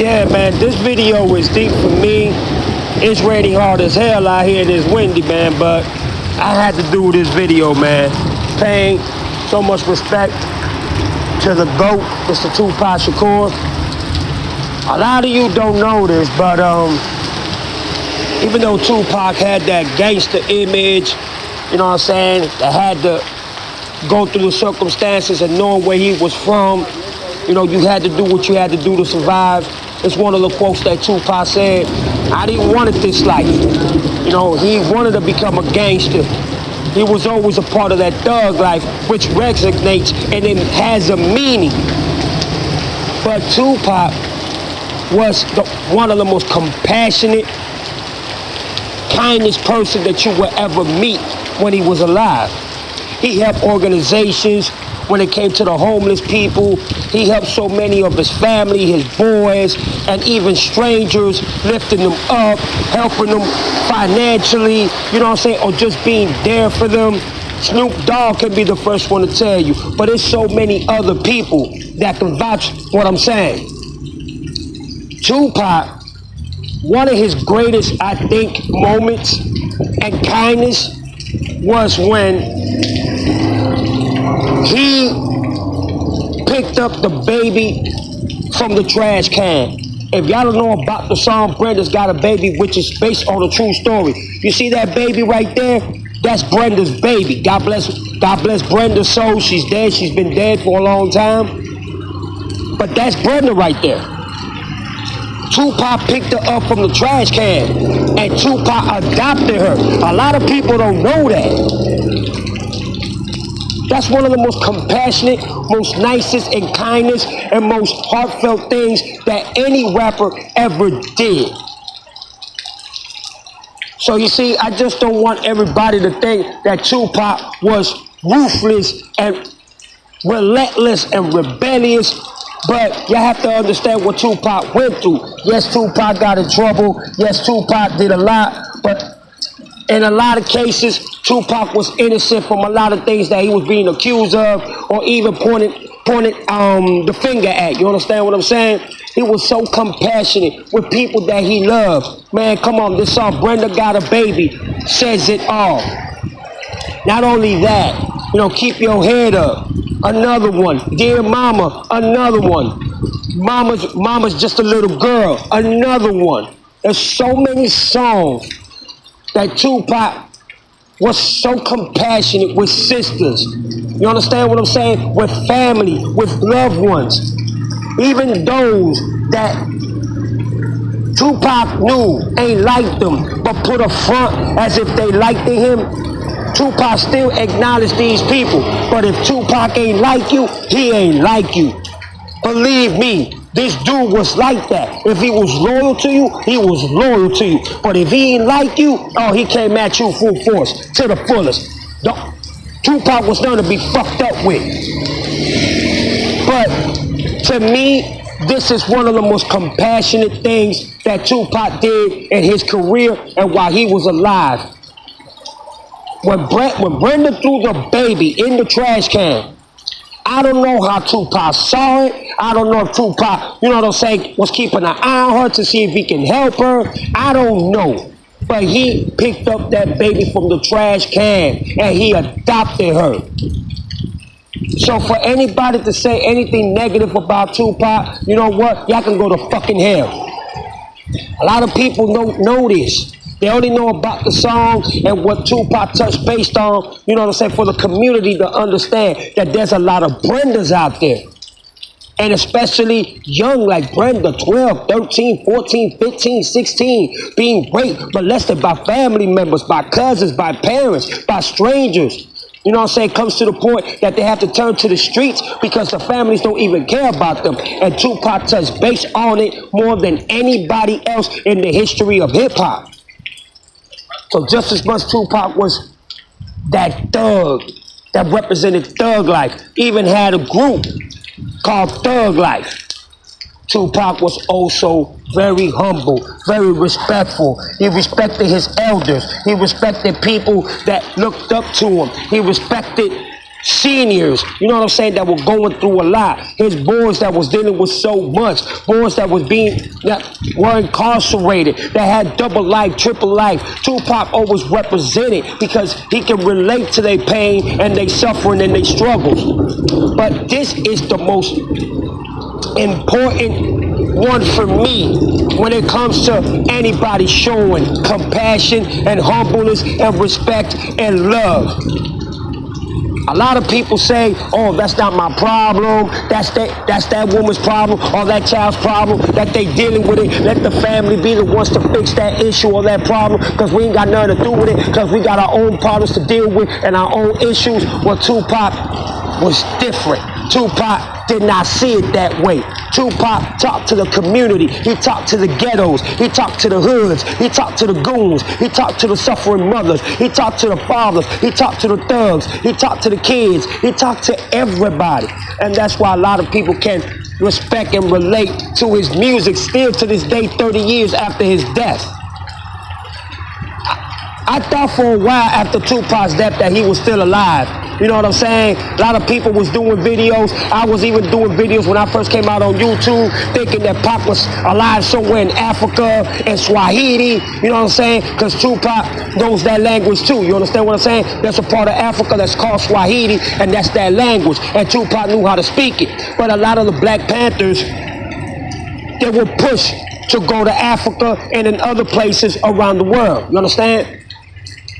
Yeah, man, this video is deep for me. It's raining hard as hell out here and it's windy, man, but I had to do this video, man. Paying so much respect to the GOAT, Mr. Tupac Shakur. A lot of you don't know this, but even though Tupac had that gangster image, you know what I'm saying, that had to go through the circumstances and knowing where he was from, you know, you had to do what you had to do to survive. It's one of the quotes that Tupac said, I didn't want it this life. You know, he wanted to become a gangster. He was always a part of that thug life, which resonates and it has a meaning. But Tupac was one of the most compassionate, kindest person that you would ever meet when he was alive. He helped organizations when it came to the homeless people. He helped so many of his family, his boys, and even strangers, lifting them up, helping them financially, you know what I'm saying, or just being there for them. Snoop Dogg can be the first one to tell you, but there's so many other people that can vouch what I'm saying. Tupac, one of his greatest, I think, moments and kindness was when he picked up the baby from the trash can. If y'all don't know about the song Brenda'S Got a Baby, which is based on a true story, you see that baby right there? That's Brenda'S baby. God bless Brenda's soul. She's dead. She's been dead for a long time. But that's Brenda right there. Tupac picked her up from the trash can, and Tupac adopted her. A lot of people don't know that. That's one of the most compassionate, most nicest and kindest and most heartfelt things that any rapper ever did. So you see, I just don't want everybody to think that Tupac was ruthless and relentless and rebellious. But you have to understand what Tupac went through. Yes, Tupac got in trouble. Yes, Tupac did a lot. But in a lot of cases, Tupac was innocent from a lot of things that he was being accused of or even pointed the finger at. You understand what I'm saying? He was so compassionate with people that he loved. Man, come on, this song, Brenda Got a Baby, says it all. Not only that, you know, Keep Your Head Up, another one. Dear Mama, another one. Mama's Just a Little Girl, another one. There's so many songs that Tupac was so compassionate with sisters. You understand what I'm saying? With family, with loved ones. Even those that Tupac knew ain't liked them, but put a front as if they liked him. Tupac still acknowledged these people. But if Tupac ain't like you, he ain't like you. Believe me, this dude was like that. If he was loyal to you, he was loyal to you. But if he ain't like you, oh, he came at you full force, to the fullest. Tupac was known to be fucked up with. But to me, this is one of the most compassionate things that Tupac did in his career and while he was alive. When Brenda threw the baby in the trash can, I don't know how Tupac saw it. I don't know if Tupac, you know what I'm saying, was keeping an eye on her to see if he can help her. I don't know. But he picked up that baby from the trash can and he adopted her. So for anybody to say anything negative about Tupac, you know what? Y'all can go to fucking hell. A lot of people don't know this. They only know about the song and what Tupac touched based on, you know what I'm saying, for the community to understand that there's a lot of Brendas out there. And especially young like Brenda, 12, 13, 14, 15, 16, being raped, molested by family members, by cousins, by parents, by strangers. You know what I'm saying? It comes to the point that they have to turn to the streets because the families don't even care about them. And Tupac touched base on it more than anybody else in the history of hip hop. So just as much Tupac was that thug that represented thug life, even had a group called Thug Life. Tupac was also very humble, very respectful. He respected his elders. He respected people that looked up to him. He respected seniors, you know what I'm saying, that were going through a lot. His boys that was dealing with so much, boys that were incarcerated, that had double life, triple life. Tupac always represented because he can relate to their pain and their suffering and their struggles. But this is the most important one for me when it comes to anybody showing compassion and humbleness and respect and love. A lot of people say, oh, that's not my problem, that's that woman's problem or that child's problem, that they dealing with it. Let the family be the ones to fix that issue or that problem, because we ain't got nothing to do with it, because we got our own problems to deal with and our own issues. Well, Tupac was different. Tupac did not see it that way. Tupac talked to the community. He talked to the ghettos. He talked to the hoods. He talked to the goons. He talked to the suffering mothers. He talked to the fathers. He talked to the thugs. He talked to the kids. He talked to everybody. And that's why a lot of people can respect and relate to his music still to this day, 30 years after his death. I thought for a while after Tupac's death that he was still alive. You know what I'm saying? A lot of people was doing videos. I was even doing videos when I first came out on YouTube, thinking that Pac was alive somewhere in Africa, in Swahili. You know what I'm saying? Because Tupac knows that language too. You understand what I'm saying? There's a part of Africa that's called Swahili, and that's that language. And Tupac knew how to speak it. But a lot of the Black Panthers, they were pushed to go to Africa and in other places around the world. You understand?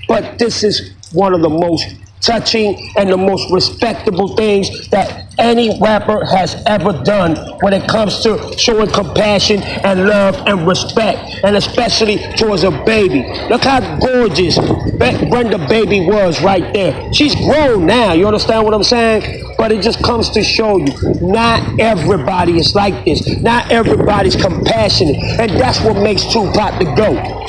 But this is one of the most touching and the most respectable things that any rapper has ever done when it comes to showing compassion and love and respect, and especially towards a baby. Look how gorgeous Brenda baby was right there. She's grown now, you understand what I'm saying? But it just comes to show you, not everybody is like this. Not everybody's compassionate, and that's what makes Tupac the GOAT.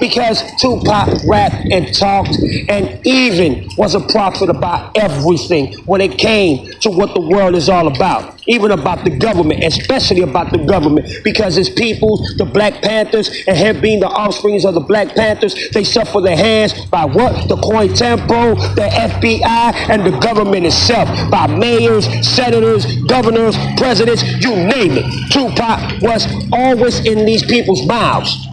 Because Tupac rapped and talked and even was a prophet about everything when it came to what the world is all about. Even about the government, especially about the government. Because his people, the Black Panthers, and him being the offsprings of the Black Panthers, they suffer their hands by what? The Cointempo, the FBI, and the government itself. By mayors, senators, governors, presidents, you name it. Tupac was always in these people's mouths.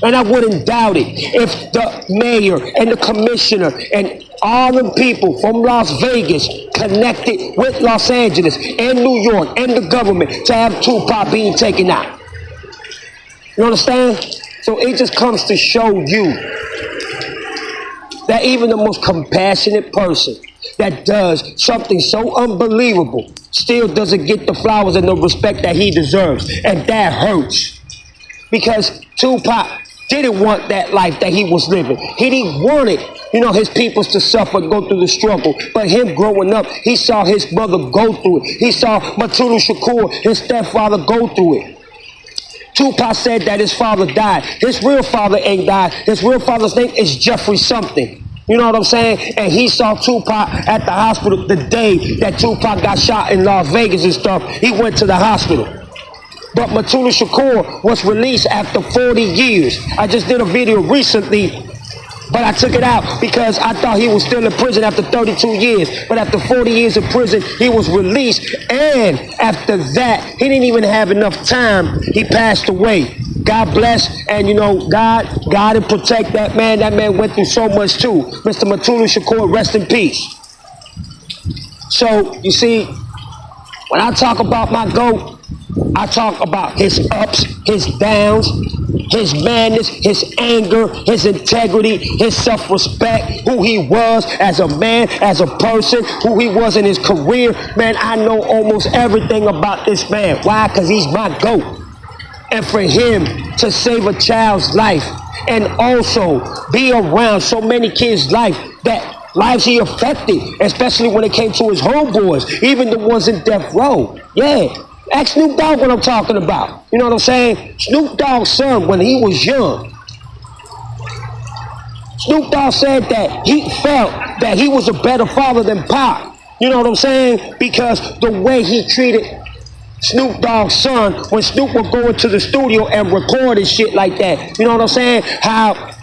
And I wouldn't doubt it if the mayor and the commissioner and all the people from Las Vegas connected with Los Angeles and New York and the government to have Tupac being taken out. You understand? So it just comes to show you that even the most compassionate person that does something so unbelievable still doesn't get the flowers and the respect that he deserves. And that hurts. Because Tupac didn't want that life that he was living. He didn't want it, his peoples to suffer, go through the struggle. But him growing up, he saw his mother go through it. He saw Mutulu Shakur, his stepfather, go through it. Tupac said that his father died. His real father ain't died. His real father's name is Jeffrey something. You know what I'm saying? And he saw Tupac at the hospital the day that Tupac got shot in Las Vegas and stuff. He went to the hospital. But Mutulu Shakur was released after 40 years. I just did a video recently, but I took it out because I thought he was still in prison after 32 years. But after 40 years in prison, he was released. And after that, he didn't even have enough time. He passed away. God bless. And God and protect that man. That man went through so much too. Mr. Mutulu Shakur, rest in peace. So, you see, when I talk about my GOAT, I talk about his ups, his downs, his madness, his anger, his integrity, his self-respect, who he was as a man, as a person, who he was in his career. Man, I know almost everything about this man. Why? Because he's my GOAT. And for him to save a child's life and also be around so many kids' lives he affected, especially when it came to his homeboys, even the ones in death row. Yeah. Ask Snoop Dogg what I'm talking about. You know what I'm saying? Snoop Dogg's son, when he was young, Snoop Dogg said that he felt that he was a better father than Pac. You know what I'm saying? Because the way he treated Snoop Dogg's son when Snoop would go into the studio and record and shit like that. You know what I'm saying? How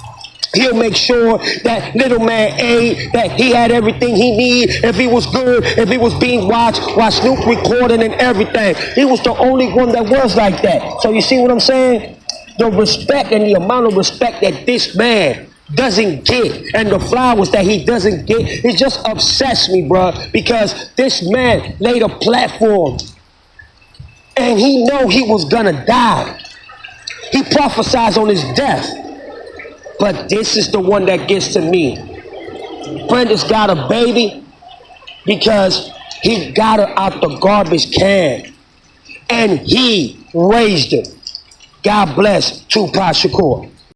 He'll make sure that little man A, that he had everything he needed. If he was good, if he was being watched, while Snoop recording and everything. He was the only one that was like that. So you see what I'm saying? The respect and the amount of respect that this man doesn't get, and the flowers that he doesn't get, it just upsets me, bro. Because this man laid a platform, and he know he was gonna die. He prophesied on his death. But this is the one that gets to me. Brenda'S got a baby because he got her out the garbage can. And he raised her. God bless Tupac Shakur.